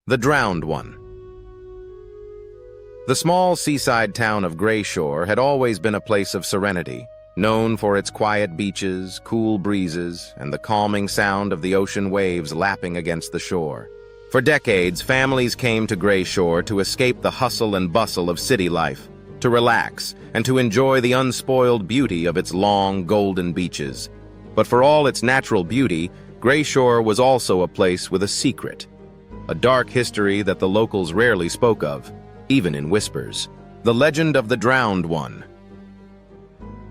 The Drowned One. The small seaside town of Grayshore had always been a place of serenity, known for its quiet beaches, cool breezes, and the calming sound of the ocean waves lapping against the shore. For decades, families came to Grayshore to escape the hustle and bustle of city life, to relax, and to enjoy the unspoiled beauty of its long, golden beaches. But for all its natural beauty, Grayshore was also a place with a secret, a dark history that the locals rarely spoke of, even in whispers. The legend of the Drowned One.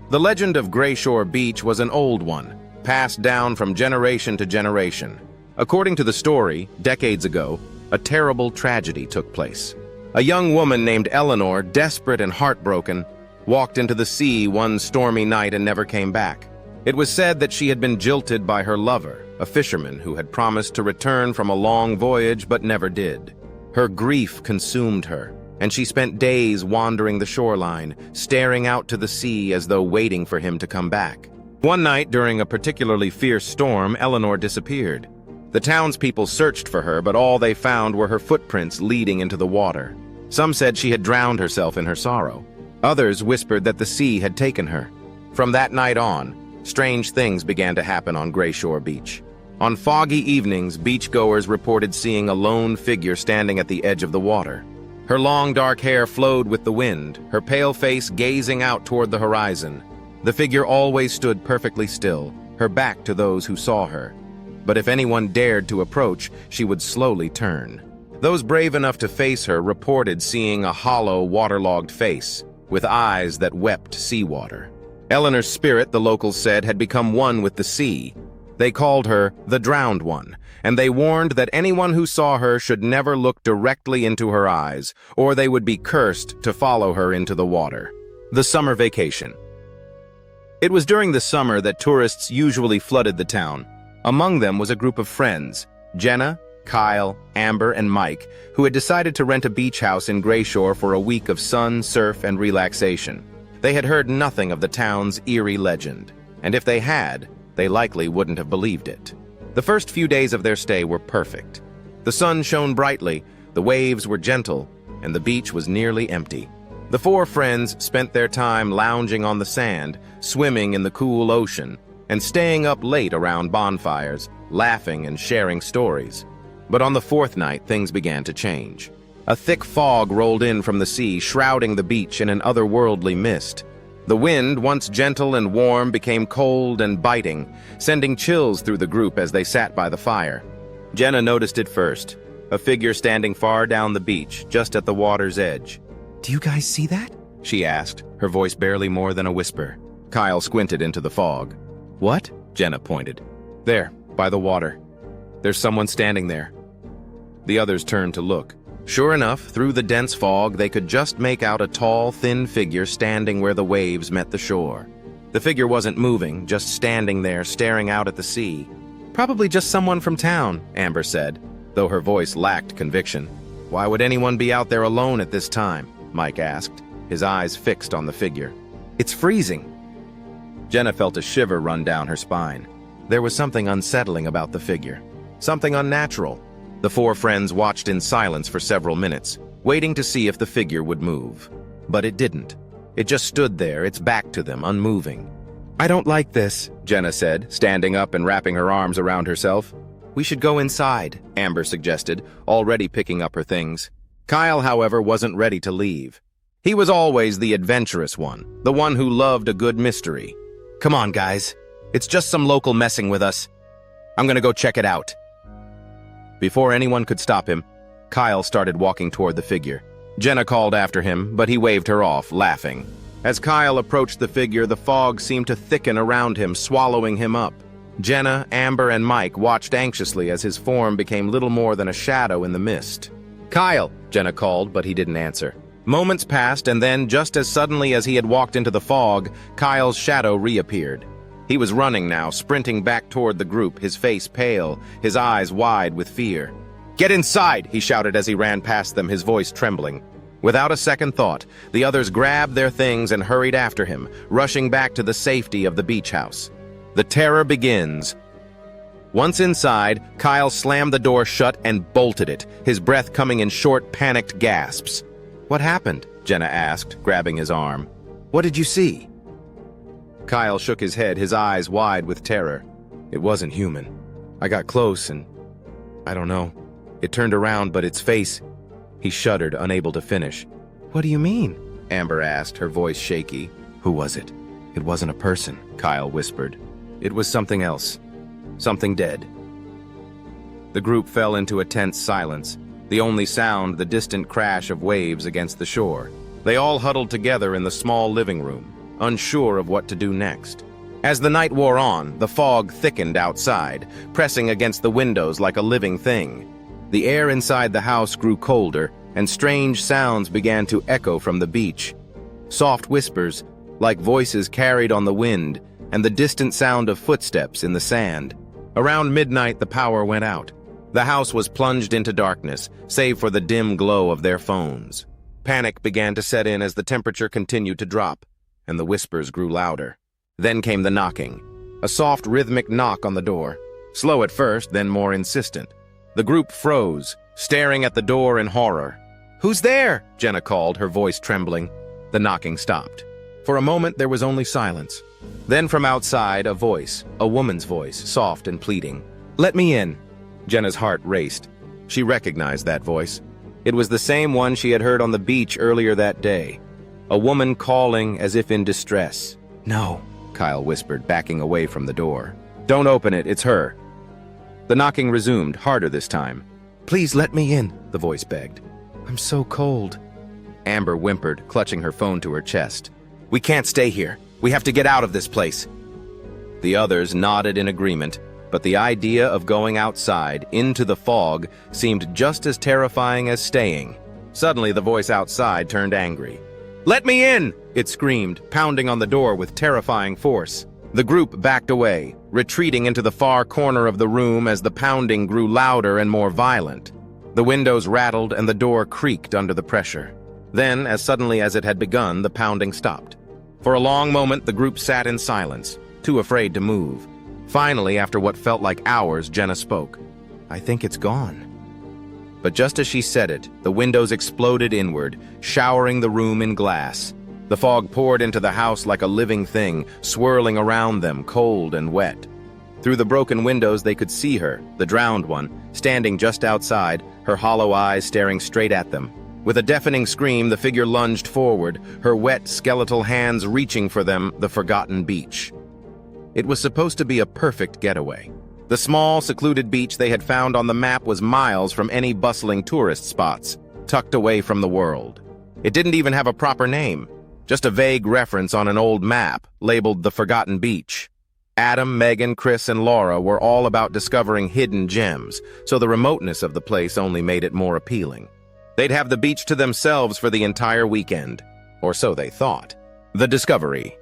The legend of Grayshore Beach was an old one, passed down from generation to generation. According to the story, decades ago, a terrible tragedy took place. A young woman named Eleanor, desperate and heartbroken, walked into the sea one stormy night and never came back. It was said that she had been jilted by her lover, a fisherman who had promised to return from a long voyage but never did. Her grief consumed her, and she spent days wandering the shoreline, staring out to the sea as though waiting for him to come back. One night, during a particularly fierce storm, Eleanor disappeared. The townspeople searched for her, but all they found were her footprints leading into the water. Some said she had drowned herself in her sorrow. Others whispered that the sea had taken her. From that night on, strange things began to happen on Grayshore Beach. On foggy evenings, beachgoers reported seeing a lone figure standing at the edge of the water. Her long dark hair flowed with the wind, her pale face gazing out toward the horizon. The figure always stood perfectly still, her back to those who saw her. But if anyone dared to approach, she would slowly turn. Those brave enough to face her reported seeing a hollow, waterlogged face, with eyes that wept seawater. Eleanor's spirit, the locals said, had become one with the sea. They called her the Drowned One, and they warned that anyone who saw her should never look directly into her eyes, or they would be cursed to follow her into the water. The summer vacation. It was during the summer that tourists usually flooded the town. Among them was a group of friends, Jenna, Kyle, Amber, and Mike, who had decided to rent a beach house in Grayshore for a week of sun, surf, and relaxation. They had heard nothing of the town's eerie legend, and if they had, they likely wouldn't have believed it. The first few days of their stay were perfect. The sun shone brightly, the waves were gentle, and the beach was nearly empty. The four friends spent their time lounging on the sand, swimming in the cool ocean, and staying up late around bonfires, laughing and sharing stories. But on the fourth night, things began to change. A thick fog rolled in from the sea, shrouding the beach in an otherworldly mist. The wind, once gentle and warm, became cold and biting, sending chills through the group as they sat by the fire. Jenna noticed it first, a figure standing far down the beach, just at the water's edge. "Do you guys see that?" she asked, her voice barely more than a whisper. Kyle squinted into the fog. "What?" Jenna pointed. "There, by the water. There's someone standing there." The others turned to look. Sure enough, through the dense fog, they could just make out a tall, thin figure standing where the waves met the shore. The figure wasn't moving, just standing there, staring out at the sea. "Probably just someone from town," Amber said, though her voice lacked conviction. "Why would anyone be out there alone at this time?" Mike asked, his eyes fixed on the figure. "It's freezing." Jenna felt a shiver run down her spine. There was something unsettling about the figure, something unnatural. The four friends watched in silence for several minutes, waiting to see if the figure would move. But it didn't. It just stood there, its back to them, unmoving. "I don't like this," Jenna said, standing up and wrapping her arms around herself. "We should go inside," Amber suggested, already picking up her things. Kyle, however, wasn't ready to leave. He was always the adventurous one, the one who loved a good mystery. "Come on, guys. It's just some local messing with us. I'm gonna go check it out." Before anyone could stop him, Kyle started walking toward the figure. Jenna called after him, but he waved her off, laughing. As Kyle approached the figure, the fog seemed to thicken around him, swallowing him up. Jenna, Amber, and Mike watched anxiously as his form became little more than a shadow in the mist. "Kyle!" Jenna called, but he didn't answer. Moments passed, and then, just as suddenly as he had walked into the fog, Kyle's shadow reappeared. He was running now, sprinting back toward the group, his face pale, his eyes wide with fear. "Get inside!" he shouted as he ran past them, his voice trembling. Without a second thought, the others grabbed their things and hurried after him, rushing back to the safety of the beach house. The terror begins. Once inside, Kyle slammed the door shut and bolted it, his breath coming in short, panicked gasps. "What happened?" Jenna asked, grabbing his arm. "What did you see?" Kyle shook his head, his eyes wide with terror. "It wasn't human. I got close and... I don't know. It turned around, but its face..." He shuddered, unable to finish. "What do you mean?" Amber asked, her voice shaky. "Who was it?" "It wasn't a person," Kyle whispered. "It was something else. Something dead." The group fell into a tense silence, the only sound the distant crash of waves against the shore. They all huddled together in the small living room, unsure of what to do next. As the night wore on, the fog thickened outside, pressing against the windows like a living thing. The air inside the house grew colder, and strange sounds began to echo from the beach. Soft whispers, like voices carried on the wind, and the distant sound of footsteps in the sand. Around midnight, the power went out. The house was plunged into darkness, save for the dim glow of their phones. Panic began to set in as the temperature continued to drop, and the whispers grew louder. Then came the knocking. A soft, rhythmic knock on the door. Slow at first, then more insistent. The group froze, staring at the door in horror. "Who's there?" Jenna called, her voice trembling. The knocking stopped. For a moment, there was only silence. Then from outside, a voice, a woman's voice, soft and pleading. "Let me in." Jenna's heart raced. She recognized that voice. It was the same one she had heard on the beach earlier that day. A woman calling as if in distress. "No," Kyle whispered, backing away from the door. "Don't open it, it's her." The knocking resumed, harder this time. "Please let me in," the voice begged. "I'm so cold." Amber whimpered, clutching her phone to her chest. "We can't stay here. We have to get out of this place." The others nodded in agreement, but the idea of going outside, into the fog, seemed just as terrifying as staying. Suddenly, the voice outside turned angry. "Let me in!" it screamed, pounding on the door with terrifying force. The group backed away, retreating into the far corner of the room as the pounding grew louder and more violent. The windows rattled and the door creaked under the pressure. Then, as suddenly as it had begun, the pounding stopped. For a long moment, the group sat in silence, too afraid to move. Finally, after what felt like hours, Jenna spoke. "I think it's gone." But just as she said it, the windows exploded inward, showering the room in glass. The fog poured into the house like a living thing, swirling around them, cold and wet. Through the broken windows, they could see her, the drowned one, standing just outside, her hollow eyes staring straight at them. With a deafening scream, the figure lunged forward, her wet, skeletal hands reaching for them, the forgotten beach. It was supposed to be a perfect getaway. The small, secluded beach they had found on the map was miles from any bustling tourist spots, tucked away from the world. It didn't even have a proper name, just a vague reference on an old map, labeled the Forgotten Beach. Adam, Megan, Chris, and Laura were all about discovering hidden gems, so the remoteness of the place only made it more appealing. They'd have the beach to themselves for the entire weekend, or so they thought. The discovery.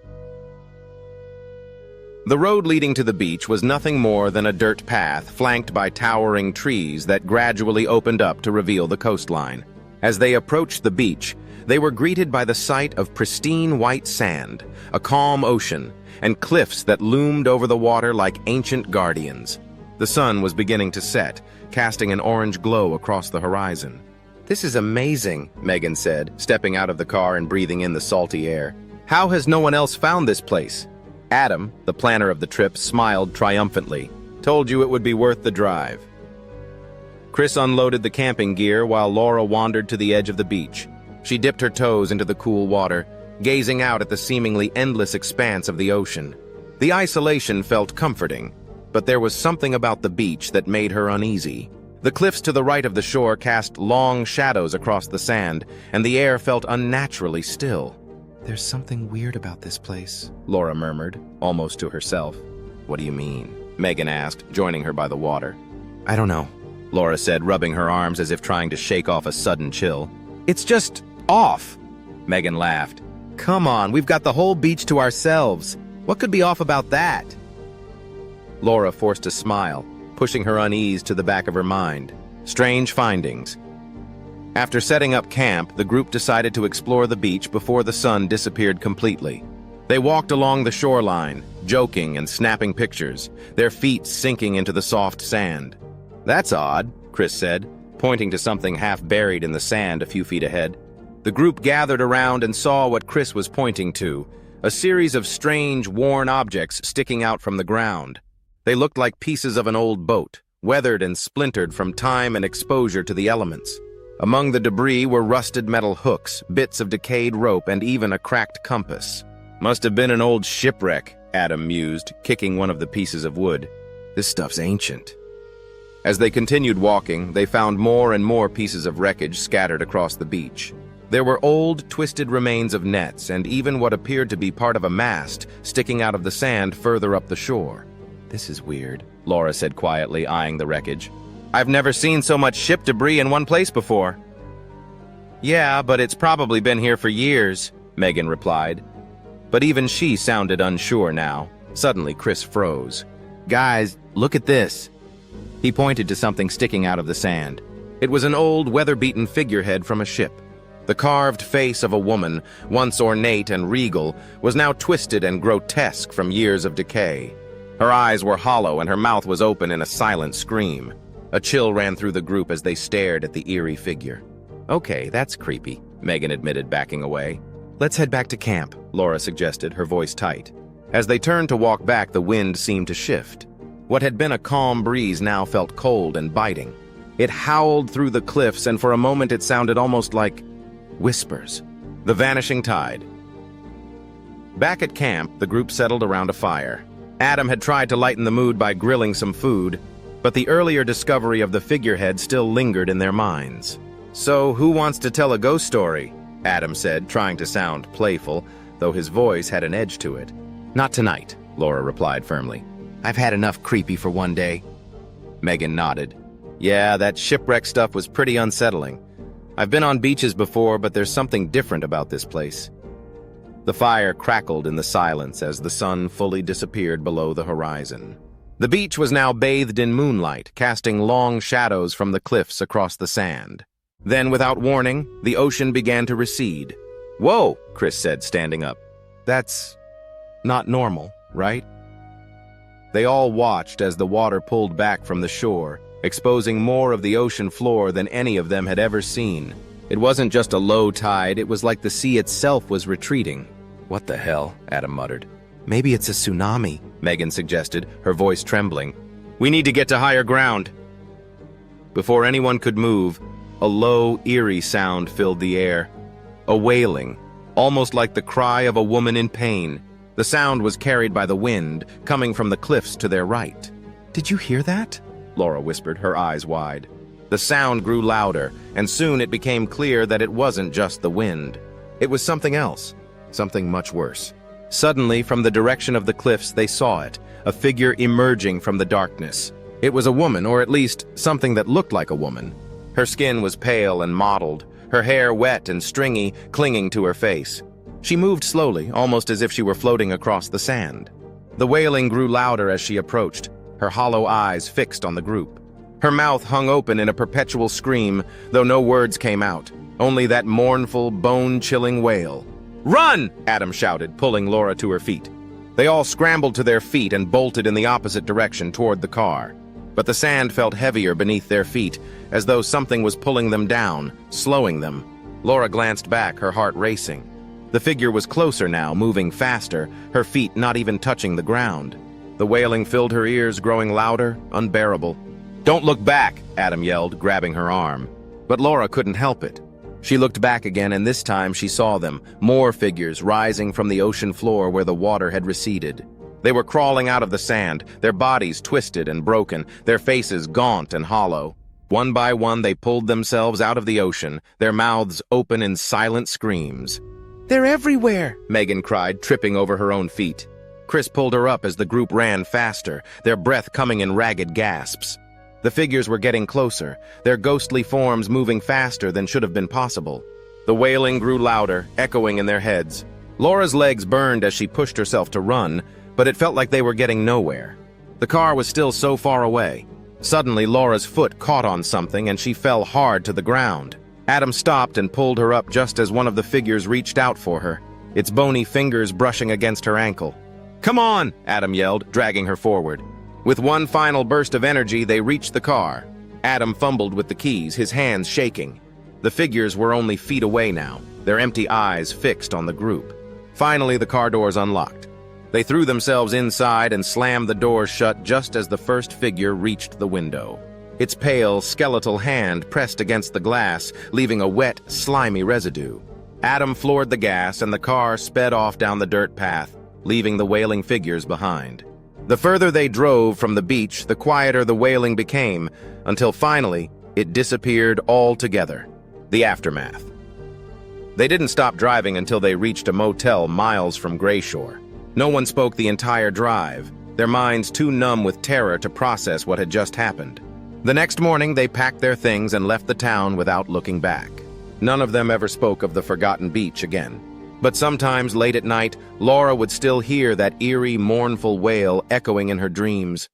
The road leading to the beach was nothing more than a dirt path flanked by towering trees that gradually opened up to reveal the coastline. As they approached the beach, they were greeted by the sight of pristine white sand, a calm ocean, and cliffs that loomed over the water like ancient guardians. The sun was beginning to set, casting an orange glow across the horizon. "This is amazing," Megan said, stepping out of the car and breathing in the salty air. "How has no one else found this place?" Adam, the planner of the trip, smiled triumphantly. "Told you it would be worth the drive." Chris unloaded the camping gear while Laura wandered to the edge of the beach. She dipped her toes into the cool water, gazing out at the seemingly endless expanse of the ocean. The isolation felt comforting, but there was something about the beach that made her uneasy. The cliffs to the right of the shore cast long shadows across the sand, and the air felt unnaturally still. "There's something weird about this place," Laura murmured, almost to herself. "What do you mean?" Megan asked, joining her by the water. "I don't know," Laura said, rubbing her arms as if trying to shake off a sudden chill. "It's just off." Megan laughed. "Come on, we've got the whole beach to ourselves. What could be off about that?" Laura forced a smile, pushing her unease to the back of her mind. Strange findings. After setting up camp, the group decided to explore the beach before the sun disappeared completely. They walked along the shoreline, joking and snapping pictures, their feet sinking into the soft sand. "That's odd," Chris said, pointing to something half buried in the sand a few feet ahead. The group gathered around and saw what Chris was pointing to, a series of strange, worn objects sticking out from the ground. They looked like pieces of an old boat, weathered and splintered from time and exposure to the elements. Among the debris were rusted metal hooks, bits of decayed rope, and even a cracked compass. "Must have been an old shipwreck," Adam mused, kicking one of the pieces of wood. "This stuff's ancient." As they continued walking, they found more and more pieces of wreckage scattered across the beach. There were old, twisted remains of nets and even what appeared to be part of a mast sticking out of the sand further up the shore. "This is weird," Laura said quietly, eyeing the wreckage. "I've never seen so much ship debris in one place before." "Yeah, but it's probably been here for years," Megan replied. But even she sounded unsure now. Suddenly, Chris froze. "Guys, look at this." He pointed to something sticking out of the sand. It was an old, weather-beaten figurehead from a ship. The carved face of a woman, once ornate and regal, was now twisted and grotesque from years of decay. Her eyes were hollow and her mouth was open in a silent scream. A chill ran through the group as they stared at the eerie figure. "Okay, that's creepy," Megan admitted, backing away. "Let's head back to camp," Laura suggested, her voice tight. As they turned to walk back, the wind seemed to shift. What had been a calm breeze now felt cold and biting. It howled through the cliffs, and for a moment it sounded almost like whispers. The vanishing tide. Back at camp, the group settled around a fire. Adam had tried to lighten the mood by grilling some food, but the earlier discovery of the figurehead still lingered in their minds. "So, who wants to tell a ghost story?" Adam said, trying to sound playful, though his voice had an edge to it. "Not tonight," Laura replied firmly. "I've had enough creepy for one day." Megan nodded. "Yeah, that shipwreck stuff was pretty unsettling. I've been on beaches before, but there's something different about this place." The fire crackled in the silence as the sun fully disappeared below the horizon. The beach was now bathed in moonlight, casting long shadows from the cliffs across the sand. Then, without warning, the ocean began to recede. "Whoa," Chris said, standing up. "That's not normal, right?" They all watched as the water pulled back from the shore, exposing more of the ocean floor than any of them had ever seen. It wasn't just a low tide, it was like the sea itself was retreating. "What the hell?" Adam muttered. "Maybe it's a tsunami," Megan suggested, her voice trembling. "We need to get to higher ground." Before anyone could move, a low, eerie sound filled the air. A wailing, almost like the cry of a woman in pain. The sound was carried by the wind, coming from the cliffs to their right. "Did you hear that?" Laura whispered, her eyes wide. The sound grew louder, and soon it became clear that it wasn't just the wind. It was something else, something much worse. Suddenly, from the direction of the cliffs, they saw it, a figure emerging from the darkness. It was a woman, or at least something that looked like a woman. Her skin was pale and mottled, her hair wet and stringy, clinging to her face. She moved slowly, almost as if she were floating across the sand. The wailing grew louder as she approached, her hollow eyes fixed on the group. Her mouth hung open in a perpetual scream, though no words came out, only that mournful, bone-chilling wail. "Run!" Adam shouted, pulling Laura to her feet. They all scrambled to their feet and bolted in the opposite direction toward the car. But the sand felt heavier beneath their feet, as though something was pulling them down, slowing them. Laura glanced back, her heart racing. The figure was closer now, moving faster, her feet not even touching the ground. The wailing filled her ears, growing louder, unbearable. "Don't look back!" Adam yelled, grabbing her arm. But Laura couldn't help it. She looked back again, and this time she saw them, more figures rising from the ocean floor where the water had receded. They were crawling out of the sand, their bodies twisted and broken, their faces gaunt and hollow. One by one they pulled themselves out of the ocean, their mouths open in silent screams. "They're everywhere!" Megan cried, tripping over her own feet. Chris pulled her up as the group ran faster, their breath coming in ragged gasps. The figures were getting closer, their ghostly forms moving faster than should have been possible. The wailing grew louder, echoing in their heads. Laura's legs burned as she pushed herself to run, but it felt like they were getting nowhere. The car was still so far away. Suddenly, Laura's foot caught on something and she fell hard to the ground. Adam stopped and pulled her up just as one of the figures reached out for her. its bony fingers brushing against her ankle. "Come on!" Adam yelled, dragging her forward. With one final burst of energy, they reached the car. Adam fumbled with the keys, his hands shaking. The figures were only feet away now, their empty eyes fixed on the group. Finally, the car doors unlocked. They threw themselves inside and slammed the doors shut just as the first figure reached the window. Its pale, skeletal hand pressed against the glass, leaving a wet, slimy residue. Adam floored the gas, and the car sped off down the dirt path, leaving the wailing figures behind. The further they drove from the beach, the quieter the wailing became, until finally, it disappeared altogether. The aftermath. They didn't stop driving until they reached a motel miles from Grayshore. No one spoke the entire drive, their minds too numb with terror to process what had just happened. The next morning, they packed their things and left the town without looking back. None of them ever spoke of the forgotten beach again. But sometimes, late at night, Laura would still hear that eerie, mournful wail echoing in her dreams.